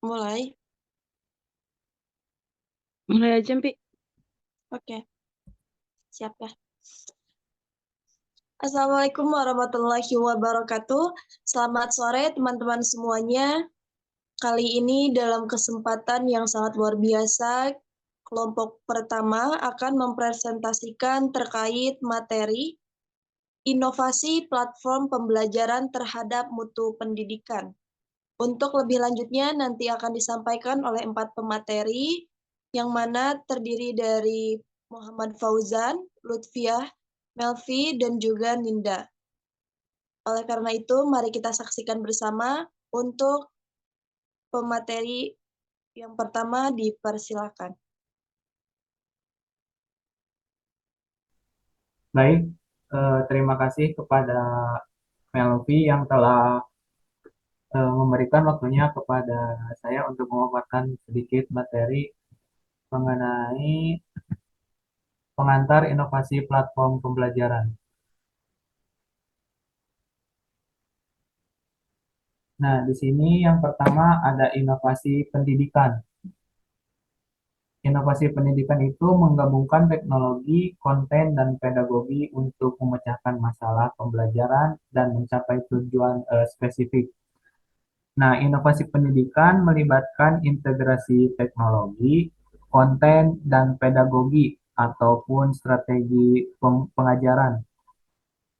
Mulai. Mulai aja, Pi. Oke. Siap ya. Assalamualaikum warahmatullahi wabarakatuh. Selamat sore teman-teman semuanya. Kali ini dalam kesempatan yang sangat luar biasa, kelompok pertama akan mempresentasikan terkait materi inovasi platform pembelajaran terhadap mutu pendidikan. Untuk lebih lanjutnya nanti akan disampaikan oleh 4 pemateri, yang mana terdiri dari Muhammad Fauzan, Lutfiah, Melvi, dan juga Ninda. Oleh karena itu, mari kita saksikan bersama untuk pemateri yang pertama, dipersilakan. Baik, terima kasih kepada Melvi yang telah memberikan waktunya kepada saya untuk memaparkan sedikit materi mengenai pengantar inovasi platform pembelajaran. Nah, di sini yang pertama ada inovasi pendidikan. Inovasi pendidikan itu menggabungkan teknologi, konten, dan pedagogi untuk memecahkan masalah pembelajaran dan mencapai tujuan spesifik. Nah, inovasi pendidikan melibatkan integrasi teknologi, konten, dan pedagogi ataupun strategi pengajaran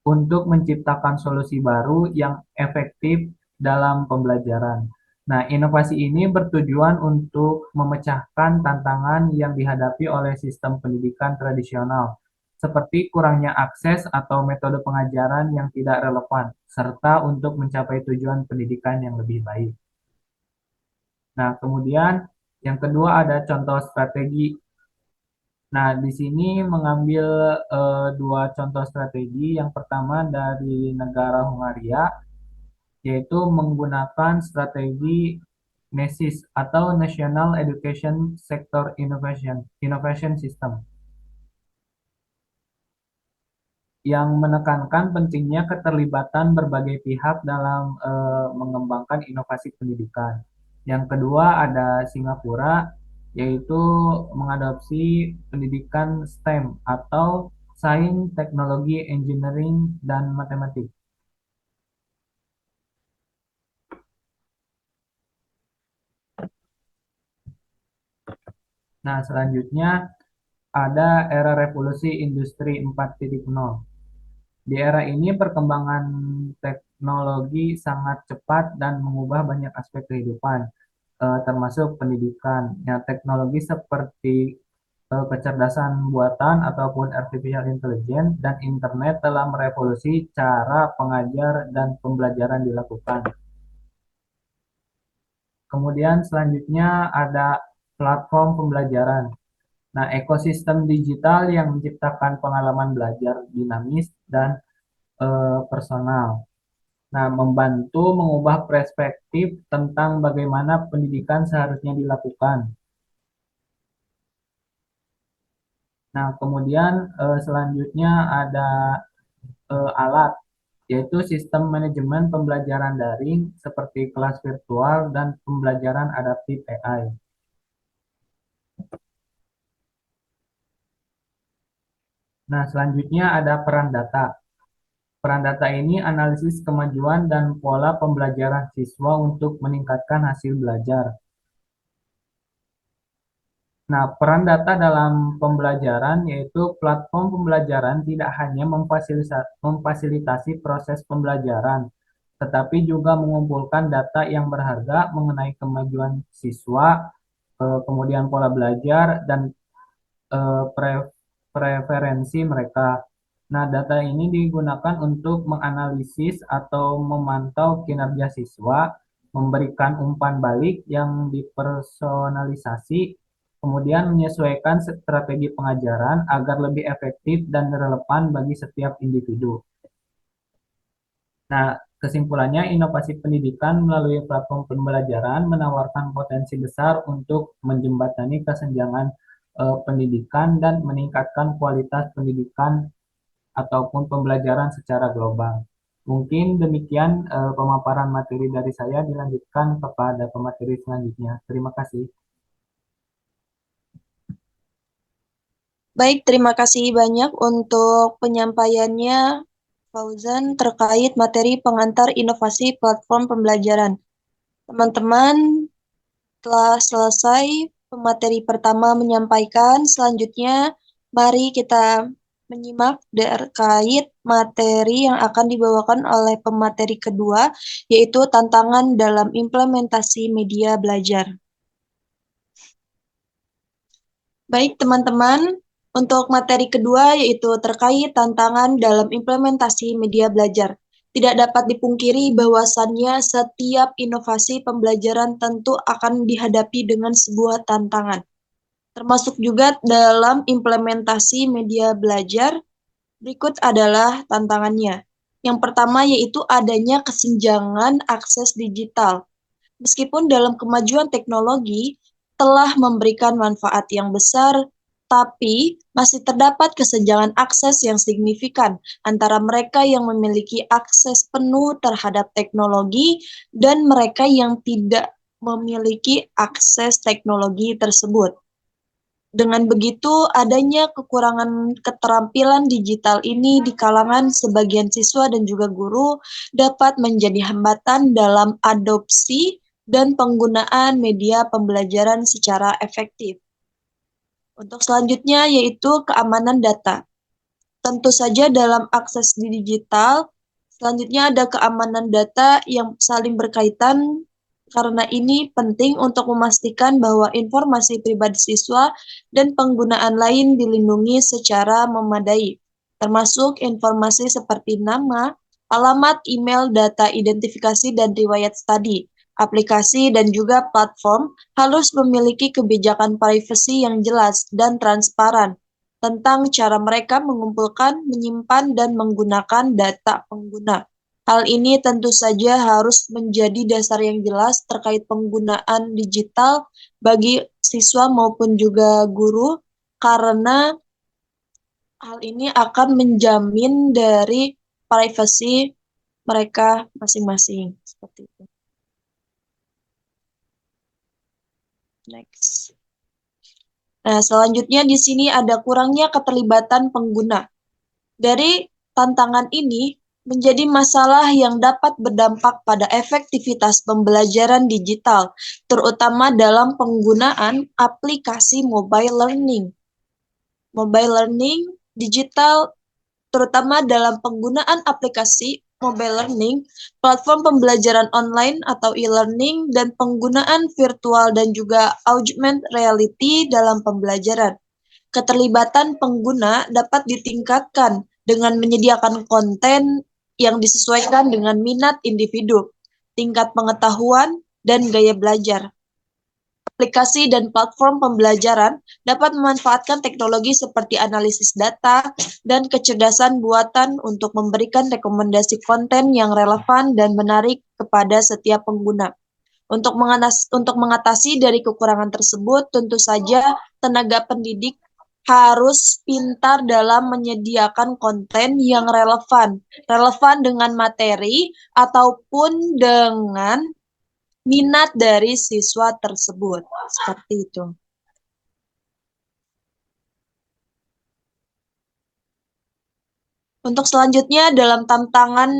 untuk menciptakan solusi baru yang efektif dalam pembelajaran. Nah, inovasi ini bertujuan untuk memecahkan tantangan yang dihadapi oleh sistem pendidikan tradisional, seperti kurangnya akses atau metode pengajaran yang tidak relevan, serta untuk mencapai tujuan pendidikan yang lebih baik. Nah, kemudian yang kedua ada contoh strategi. Nah, di sini mengambil dua contoh strategi. Yang pertama dari negara Hungaria, yaitu menggunakan strategi NESIS atau National Education Sector Innovation System, yang menekankan pentingnya keterlibatan berbagai pihak dalam mengembangkan inovasi pendidikan. Yang kedua ada Singapura, yaitu mengadopsi pendidikan STEM atau Sains, Teknologi, Engineering, dan Matematik. Nah, selanjutnya ada era revolusi industri 4.0. Di era ini perkembangan teknologi sangat cepat dan mengubah banyak aspek kehidupan, termasuk pendidikan. Ya, teknologi seperti kecerdasan buatan ataupun artificial intelligence dan internet telah merevolusi cara pengajar dan pembelajaran dilakukan. Kemudian selanjutnya ada platform pembelajaran. Nah, ekosistem digital yang menciptakan pengalaman belajar dinamis dan personal. Nah, membantu mengubah perspektif tentang bagaimana pendidikan seharusnya dilakukan. Nah, kemudian selanjutnya ada alat, yaitu sistem manajemen pembelajaran daring seperti kelas virtual dan pembelajaran adaptif AI. Nah, selanjutnya ada peran data. Peran data ini analisis kemajuan dan pola pembelajaran siswa untuk meningkatkan hasil belajar. Nah, peran data dalam pembelajaran yaitu platform pembelajaran tidak hanya memfasilitasi proses pembelajaran, tetapi juga mengumpulkan data yang berharga mengenai kemajuan siswa, kemudian pola belajar, dan preferensi mereka. Nah, data ini digunakan untuk menganalisis atau memantau kinerja siswa, memberikan umpan balik yang dipersonalisasi, kemudian menyesuaikan strategi pengajaran agar lebih efektif dan relevan bagi setiap individu. Nah, kesimpulannya, inovasi pendidikan melalui platform pembelajaran menawarkan potensi besar untuk menjembatani kesenjangan pendidikan dan meningkatkan kualitas pendidikan ataupun pembelajaran secara global. Mungkin demikian pemaparan materi dari saya, dilanjutkan kepada pemateri selanjutnya. Terima kasih. Baik, terima kasih banyak untuk penyampaiannya, Fauzan, terkait materi pengantar inovasi platform pembelajaran. Teman-teman, telah selesai pemateri pertama menyampaikan. Selanjutnya, mari kita menyimak terkait materi yang akan dibawakan oleh pemateri kedua, yaitu tantangan dalam implementasi media belajar. Baik, teman-teman, untuk materi kedua yaitu terkait tantangan dalam implementasi media belajar. Tidak dapat dipungkiri bahwasannya setiap inovasi pembelajaran tentu akan dihadapi dengan sebuah tantangan, termasuk juga dalam implementasi media belajar. Berikut adalah tantangannya. Yang pertama yaitu adanya kesenjangan akses digital. Meskipun dalam kemajuan teknologi telah memberikan manfaat yang besar, tapi masih terdapat kesenjangan akses yang signifikan antara mereka yang memiliki akses penuh terhadap teknologi dan mereka yang tidak memiliki akses teknologi tersebut. Dengan begitu, adanya kekurangan keterampilan digital ini di kalangan sebagian siswa dan juga guru dapat menjadi hambatan dalam adopsi dan penggunaan media pembelajaran secara efektif. Untuk selanjutnya yaitu keamanan data. Tentu saja dalam akses di digital, selanjutnya ada keamanan data yang saling berkaitan. Karena ini penting untuk memastikan bahwa informasi pribadi siswa dan penggunaan lain dilindungi secara memadai, termasuk informasi seperti nama, alamat, email, data identifikasi, dan riwayat studi. Aplikasi dan juga platform harus memiliki kebijakan privasi yang jelas dan transparan tentang cara mereka mengumpulkan, menyimpan, dan menggunakan data pengguna. Hal ini tentu saja harus menjadi dasar yang jelas terkait penggunaan digital bagi siswa maupun juga guru, karena hal ini akan menjamin dari privasi mereka masing-masing. Seperti itu. Next. Nah, selanjutnya di sini ada kurangnya keterlibatan pengguna. Dari tantangan ini menjadi masalah yang dapat berdampak pada efektivitas pembelajaran digital, terutama dalam penggunaan aplikasi mobile learning. Mobile learning digital, terutama dalam penggunaan aplikasi mobile learning, platform pembelajaran online atau e-learning, dan penggunaan virtual dan juga augmented reality dalam pembelajaran. Keterlibatan pengguna dapat ditingkatkan dengan menyediakan konten yang disesuaikan dengan minat individu, tingkat pengetahuan, dan gaya belajar. Aplikasi dan platform pembelajaran dapat memanfaatkan teknologi seperti analisis data dan kecerdasan buatan untuk memberikan rekomendasi konten yang relevan dan menarik kepada setiap pengguna. Untuk mengatasi dari kekurangan tersebut, tentu saja tenaga pendidik harus pintar dalam menyediakan konten yang relevan dengan materi ataupun dengan minat dari siswa tersebut. Seperti itu. Untuk selanjutnya dalam tantangan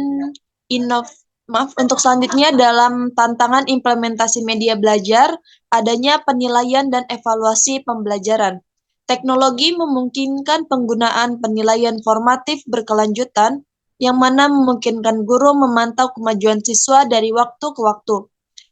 implementasi media belajar, adanya penilaian dan evaluasi pembelajaran. Teknologi memungkinkan penggunaan penilaian formatif berkelanjutan, yang mana memungkinkan guru memantau kemajuan siswa dari waktu ke waktu.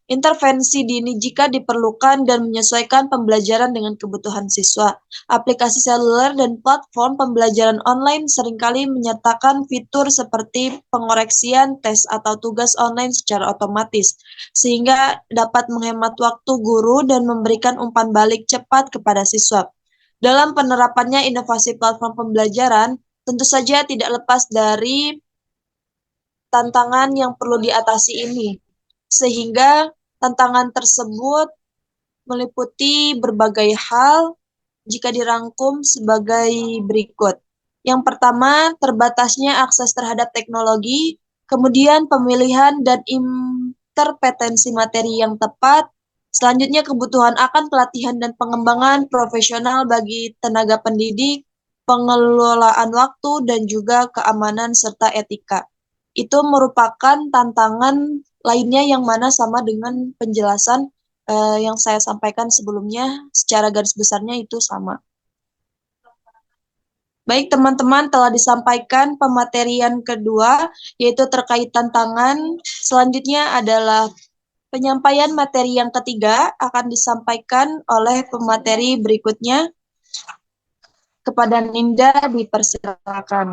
Intervensi dini jika diperlukan dan menyesuaikan pembelajaran dengan kebutuhan siswa. Aplikasi seluler dan platform pembelajaran online seringkali menyertakan fitur seperti pengoreksian tes atau tugas online secara otomatis, sehingga dapat menghemat waktu guru dan memberikan umpan balik cepat kepada siswa. Dalam penerapannya inovasi platform pembelajaran, tentu saja tidak lepas dari tantangan yang perlu diatasi ini, sehingga tantangan tersebut meliputi berbagai hal jika dirangkum sebagai berikut. Yang pertama, terbatasnya akses terhadap teknologi. kemudian pemilihan dan interpretensi materi yang tepat, selanjutnya kebutuhan akan pelatihan dan pengembangan profesional bagi tenaga pendidik, pengelolaan waktu, dan juga keamanan serta etika. Itu merupakan tantangan lainnya yang mana sama dengan penjelasan yang saya sampaikan sebelumnya, secara garis besarnya itu sama. Baik, teman-teman, telah disampaikan pematerian kedua, yaitu terkait tantangan. Selanjutnya adalah penyampaian materi yang ketiga, akan disampaikan oleh pemateri berikutnya. Kepada Ninda, dipersilakan.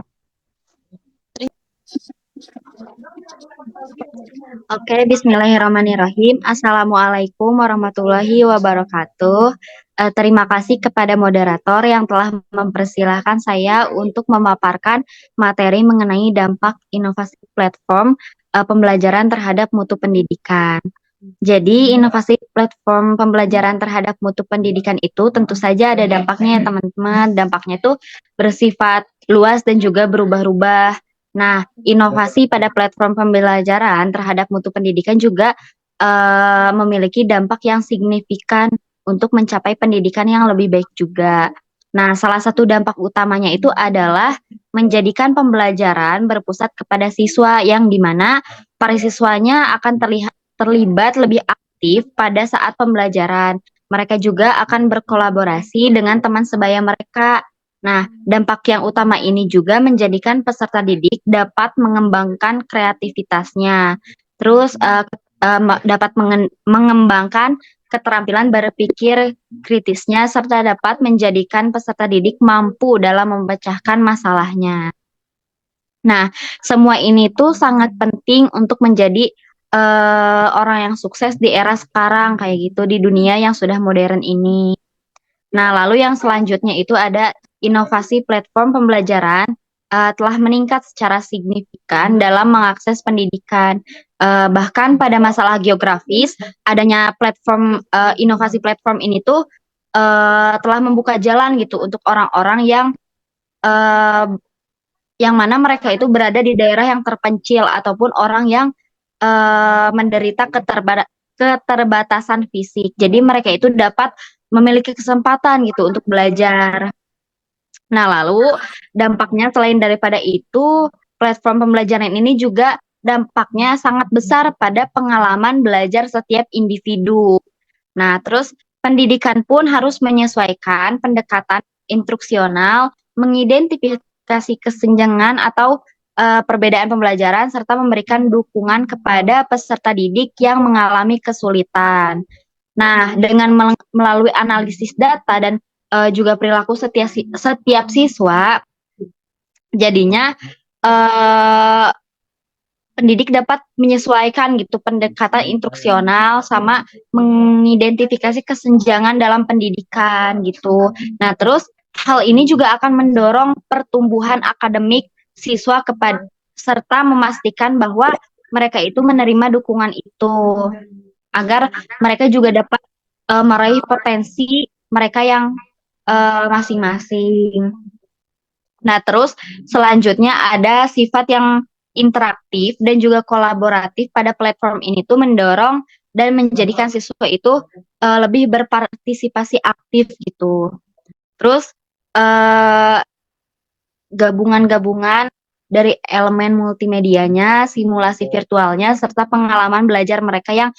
Oke, bismillahirrahmanirrahim. Assalamualaikum warahmatullahi wabarakatuh. Terima kasih kepada moderator yang telah mempersilahkan saya untuk memaparkan materi mengenai dampak inovasi platform pembelajaran terhadap mutu pendidikan. Jadi, inovasi platform pembelajaran terhadap mutu pendidikan itu tentu saja ada dampaknya ya teman-teman. Dampaknya itu bersifat luas dan juga berubah-ubah. Nah, inovasi pada platform pembelajaran terhadap mutu pendidikan juga memiliki dampak yang signifikan untuk mencapai pendidikan yang lebih baik juga. Nah, salah satu dampak utamanya itu adalah menjadikan pembelajaran berpusat kepada siswa yang dimana para siswanya akan terlibat lebih aktif pada saat pembelajaran. Mereka juga akan berkolaborasi dengan teman sebaya mereka. Nah, dampak yang utama ini juga menjadikan peserta didik dapat mengembangkan kreativitasnya, terus dapat mengembangkan keterampilan berpikir kritisnya, serta dapat menjadikan peserta didik mampu dalam memecahkan masalahnya. Nah, semua ini tuh sangat penting untuk menjadi orang yang sukses di era sekarang, kayak gitu, di dunia yang sudah modern ini. Nah, lalu yang selanjutnya itu ada inovasi platform pembelajaran telah meningkat secara signifikan dalam mengakses pendidikan. Bahkan pada masalah geografis, adanya platform inovasi platform ini tuh telah membuka jalan gitu untuk orang-orang uh, yang mana mereka itu berada di daerah yang terpencil ataupun orang yang menderita keterbatasan fisik. Jadi mereka itu dapat memiliki kesempatan gitu untuk belajar. Nah, lalu dampaknya selain daripada itu, platform pembelajaran ini juga dampaknya sangat besar pada pengalaman belajar setiap individu. Nah, terus pendidikan pun harus menyesuaikan pendekatan instruksional, mengidentifikasi kesenjangan atau perbedaan pembelajaran, serta memberikan dukungan kepada peserta didik yang mengalami kesulitan. Nah, dengan melalui analisis data dan juga perilaku setiap siswa, jadinya pendidik dapat menyesuaikan gitu pendekatan instruksional sama mengidentifikasi kesenjangan dalam pendidikan gitu. Nah, terus hal ini juga akan mendorong pertumbuhan akademik siswa serta memastikan bahwa mereka itu menerima dukungan itu agar mereka juga dapat meraih potensi mereka yang masing-masing. Nah, terus selanjutnya ada sifat yang interaktif dan juga kolaboratif pada platform ini tuh mendorong dan menjadikan siswa itu lebih berpartisipasi aktif gitu. Terus gabungan-gabungan dari elemen multimedianya, simulasi virtualnya, serta pengalaman belajar mereka yang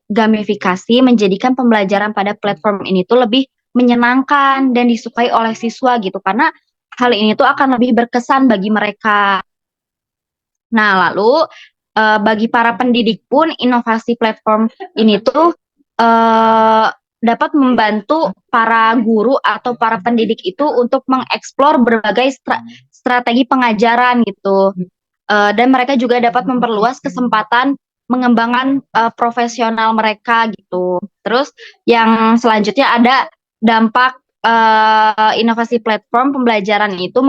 gamifikasi menjadikan pembelajaran pada platform ini tuh lebih menyenangkan dan disukai oleh siswa gitu karena hal ini tuh akan lebih berkesan bagi mereka. Nah, lalu bagi para pendidik pun inovasi platform ini tuh dapat membantu para guru atau para pendidik itu untuk mengeksplor berbagai strategi pengajaran gitu. Dan mereka juga dapat memperluas kesempatan mengembangkan profesional mereka gitu. Terus yang selanjutnya ada dampak inovasi platform pembelajaran itu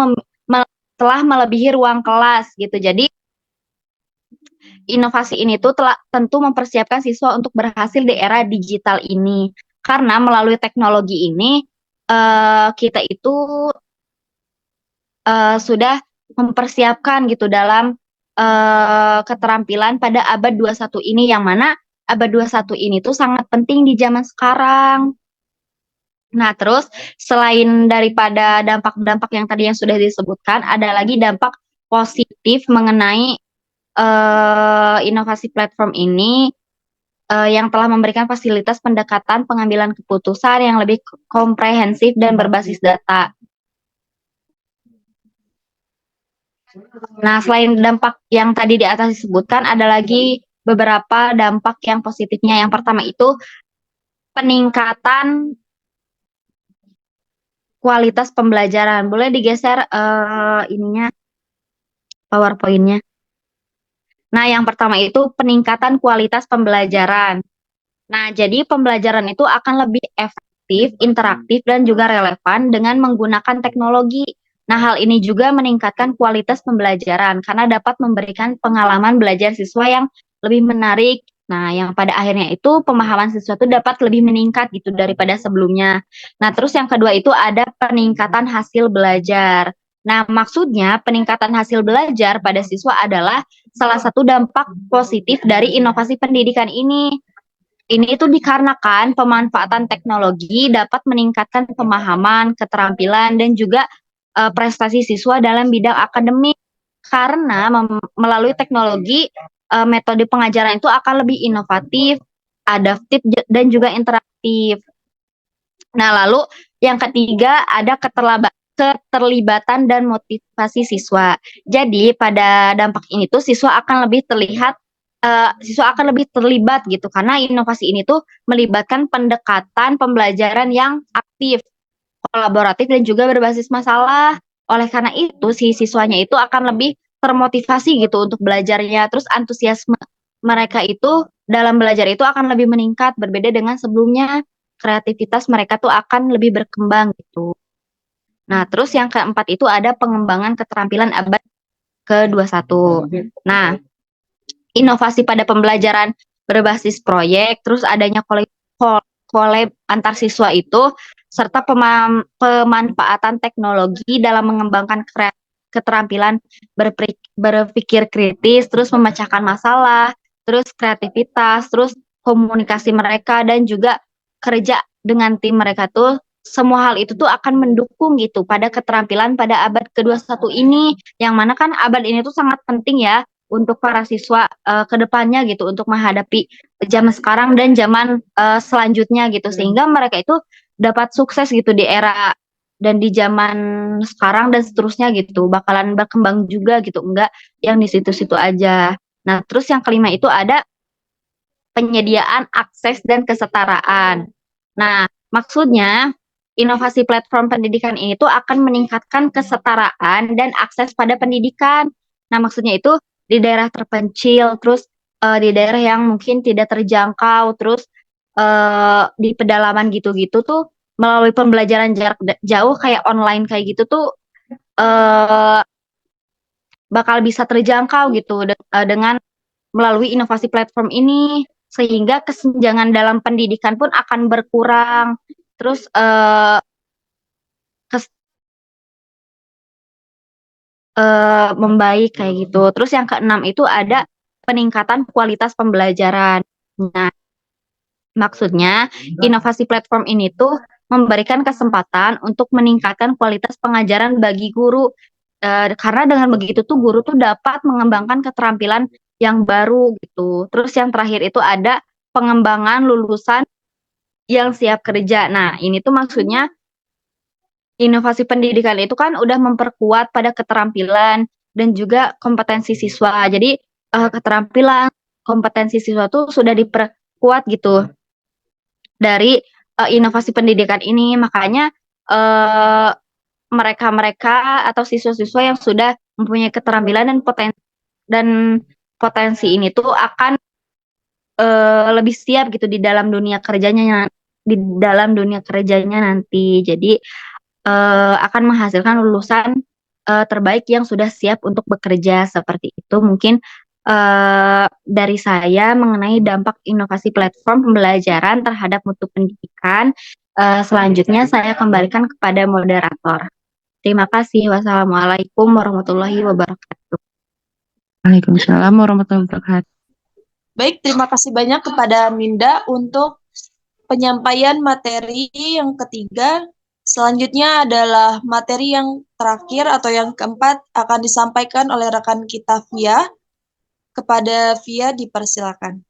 telah melebihi ruang kelas gitu. Jadi inovasi ini tuh telah tentu mempersiapkan siswa untuk berhasil di era digital ini. Karena melalui teknologi ini kita itu sudah mempersiapkan gitu dalam keterampilan pada abad 21 ini, yang mana abad 21 ini tuh sangat penting di zaman sekarang. Nah, terus selain daripada dampak-dampak yang tadi yang sudah disebutkan, ada lagi dampak positif mengenai inovasi platform ini, yang telah memberikan fasilitas pendekatan pengambilan keputusan yang lebih komprehensif dan berbasis data. Nah, selain dampak yang tadi di atas disebutkan, ada lagi beberapa dampak yang positifnya. Yang pertama itu peningkatan kualitas pembelajaran. Boleh digeser ininya, PowerPoint-nya. Nah, yang pertama itu peningkatan kualitas pembelajaran. Nah, jadi pembelajaran itu akan lebih efektif, interaktif, dan juga relevan dengan menggunakan teknologi. Nah, hal ini juga meningkatkan kualitas pembelajaran karena dapat memberikan pengalaman belajar siswa yang lebih menarik. Nah, yang pada akhirnya itu pemahaman siswa itu dapat lebih meningkat gitu daripada sebelumnya. Nah, terus yang kedua itu ada peningkatan hasil belajar. Nah, maksudnya peningkatan hasil belajar pada siswa adalah salah satu dampak positif dari inovasi pendidikan ini. Ini itu dikarenakan pemanfaatan teknologi dapat meningkatkan pemahaman, keterampilan, dan juga prestasi siswa dalam bidang akademik. Karena melalui teknologi, metode pengajaran itu akan lebih inovatif, adaptif, dan juga interaktif. Nah, lalu yang ketiga ada keterlibatan dan motivasi siswa. Jadi pada dampak ini tuh siswa akan lebih terlibat gitu karena inovasi ini tuh melibatkan pendekatan pembelajaran yang aktif, kolaboratif, dan juga berbasis masalah. Oleh karena itu si siswanya itu akan lebih termotivasi gitu untuk belajarnya. Terus antusiasme mereka itu dalam belajar itu akan lebih meningkat berbeda dengan sebelumnya. Kreativitas mereka tuh akan lebih berkembang gitu. Nah, terus yang keempat itu ada pengembangan keterampilan abad ke-21. Nah, inovasi pada pembelajaran berbasis proyek, terus adanya kolab antar siswa itu, serta pemanfaatan teknologi dalam mengembangkan keterampilan berpikir kritis, terus memecahkan masalah, terus kreativitas, terus komunikasi mereka, dan juga kerja dengan tim mereka tuh, semua hal itu tuh akan mendukung gitu pada keterampilan pada abad ke-21 ini, yang mana kan abad ini tuh sangat penting ya untuk para siswa ke depannya gitu untuk menghadapi zaman sekarang dan zaman selanjutnya gitu sehingga mereka itu dapat sukses gitu di era dan di zaman sekarang dan seterusnya gitu bakalan berkembang juga gitu enggak yang di situ-situ aja. Nah, terus yang kelima itu ada penyediaan akses dan kesetaraan. Nah, maksudnya inovasi platform pendidikan ini tuh akan meningkatkan kesetaraan dan akses pada pendidikan. Nah, maksudnya itu di daerah terpencil, terus di daerah yang mungkin tidak terjangkau, terus di pedalaman gitu-gitu tuh melalui pembelajaran jarak jauh kayak online kayak gitu tuh eh, bakal bisa terjangkau gitu dengan melalui inovasi platform ini sehingga kesenjangan dalam pendidikan pun akan berkurang. Terus membaik kayak gitu. Terus yang keenam itu ada peningkatan kualitas pembelajaran. Nah, maksudnya inovasi platform ini tuh memberikan kesempatan untuk meningkatkan kualitas pengajaran bagi guru. Karena dengan begitu tuh guru tuh dapat mengembangkan keterampilan yang baru gitu. Terus yang terakhir itu ada pengembangan lulusan yang siap kerja. Nah, ini tuh maksudnya inovasi pendidikan itu kan udah memperkuat pada keterampilan dan juga kompetensi siswa. Jadi keterampilan, kompetensi siswa tuh sudah diperkuat gitu dari inovasi pendidikan ini. Makanya mereka-mereka atau siswa-siswa yang sudah mempunyai keterampilan dan potensi ini tuh akan lebih siap gitu di dalam dunia kerjanya nanti. Jadi akan menghasilkan lulusan terbaik yang sudah siap untuk bekerja seperti itu. Mungkin dari saya mengenai dampak inovasi platform pembelajaran terhadap mutu pendidikan. Selanjutnya saya kembalikan kepada moderator. Terima kasih. Wassalamualaikum warahmatullahi wabarakatuh. Waalaikumsalam warahmatullahi wabarakatuh. Baik, terima kasih banyak kepada Minda untuk penyampaian materi yang ketiga. Selanjutnya adalah materi yang terakhir atau yang keempat akan disampaikan oleh rekan kita Via. Kepada Via dipersilakan.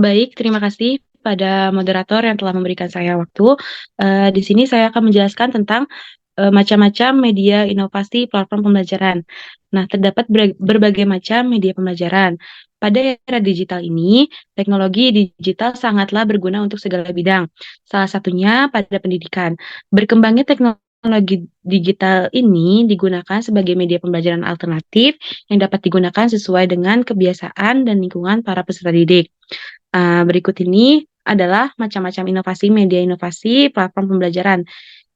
Baik, terima kasih pada moderator yang telah memberikan saya waktu. Di sini saya akan menjelaskan tentang macam-macam media inovasi platform pembelajaran. Nah, terdapat berbagai macam media pembelajaran. Pada era digital ini, teknologi digital sangatlah berguna untuk segala bidang. Salah satunya pada pendidikan. Berkembangnya teknologi digital ini digunakan sebagai media pembelajaran alternatif yang dapat digunakan sesuai dengan kebiasaan dan lingkungan para peserta didik. Berikut ini adalah macam-macam media inovasi platform pembelajaran.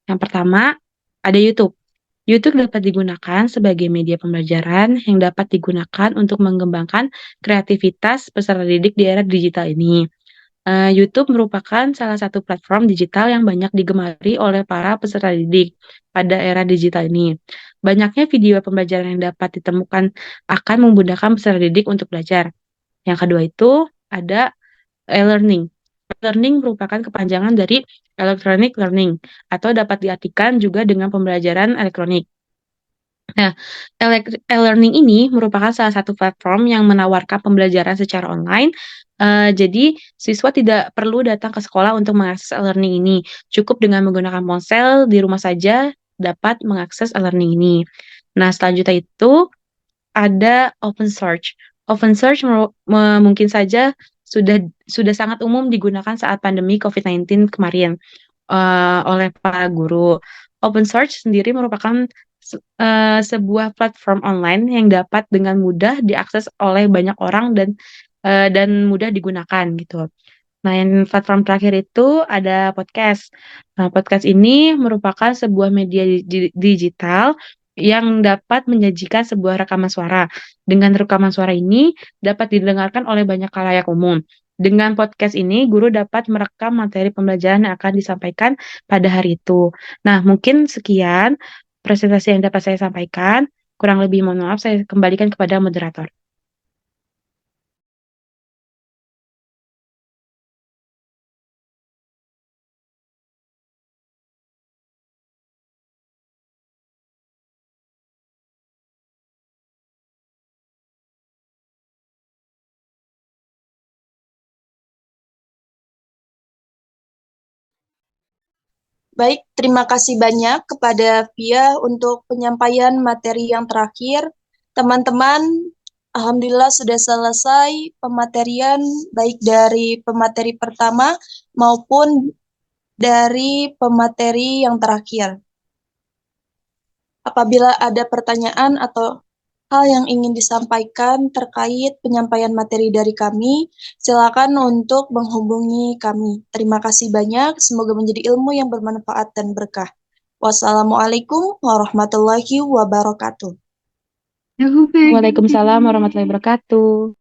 Yang pertama, ada YouTube. YouTube dapat digunakan sebagai media pembelajaran yang dapat digunakan untuk mengembangkan kreativitas peserta didik di era digital ini. YouTube merupakan salah satu platform digital yang banyak digemari oleh para peserta didik pada era digital ini. Banyaknya video pembelajaran yang dapat ditemukan akan memudahkan peserta didik untuk belajar. Yang kedua itu ada e-learning. E-learning merupakan kepanjangan dari electronic learning atau dapat diartikan juga dengan pembelajaran elektronik. Nah, e-learning ini merupakan salah satu platform yang menawarkan pembelajaran secara online. Jadi, siswa tidak perlu datang ke sekolah untuk mengakses e-learning ini. Cukup dengan menggunakan ponsel di rumah saja dapat mengakses e-learning ini. Nah, selanjutnya itu ada open search. Open search mungkin saja sudah sangat umum digunakan saat pandemi COVID-19 kemarin oleh para guru. Open search sendiri merupakan sebuah platform online yang dapat dengan mudah diakses oleh banyak orang dan mudah digunakan gitu. Nah, yang platform terakhir itu ada podcast. Nah, podcast ini merupakan sebuah media digital yang dapat menyajikan sebuah rekaman suara. Dengan rekaman suara ini dapat didengarkan oleh banyak khalayak umum. Dengan podcast ini, guru dapat merekam materi pembelajaran yang akan disampaikan pada hari itu. Nah, mungkin sekian presentasi yang dapat saya sampaikan. Kurang lebih mohon maaf, saya kembalikan kepada moderator. Baik, terima kasih banyak kepada Via untuk penyampaian materi yang terakhir. Teman-teman, alhamdulillah sudah selesai pematerian baik dari pemateri pertama maupun dari pemateri yang terakhir. Apabila ada pertanyaan atau hal yang ingin disampaikan terkait penyampaian materi dari kami, silakan untuk menghubungi kami. Terima kasih banyak, semoga menjadi ilmu yang bermanfaat dan berkah. Wassalamualaikum warahmatullahi wabarakatuh. Waalaikumsalam warahmatullahi wabarakatuh.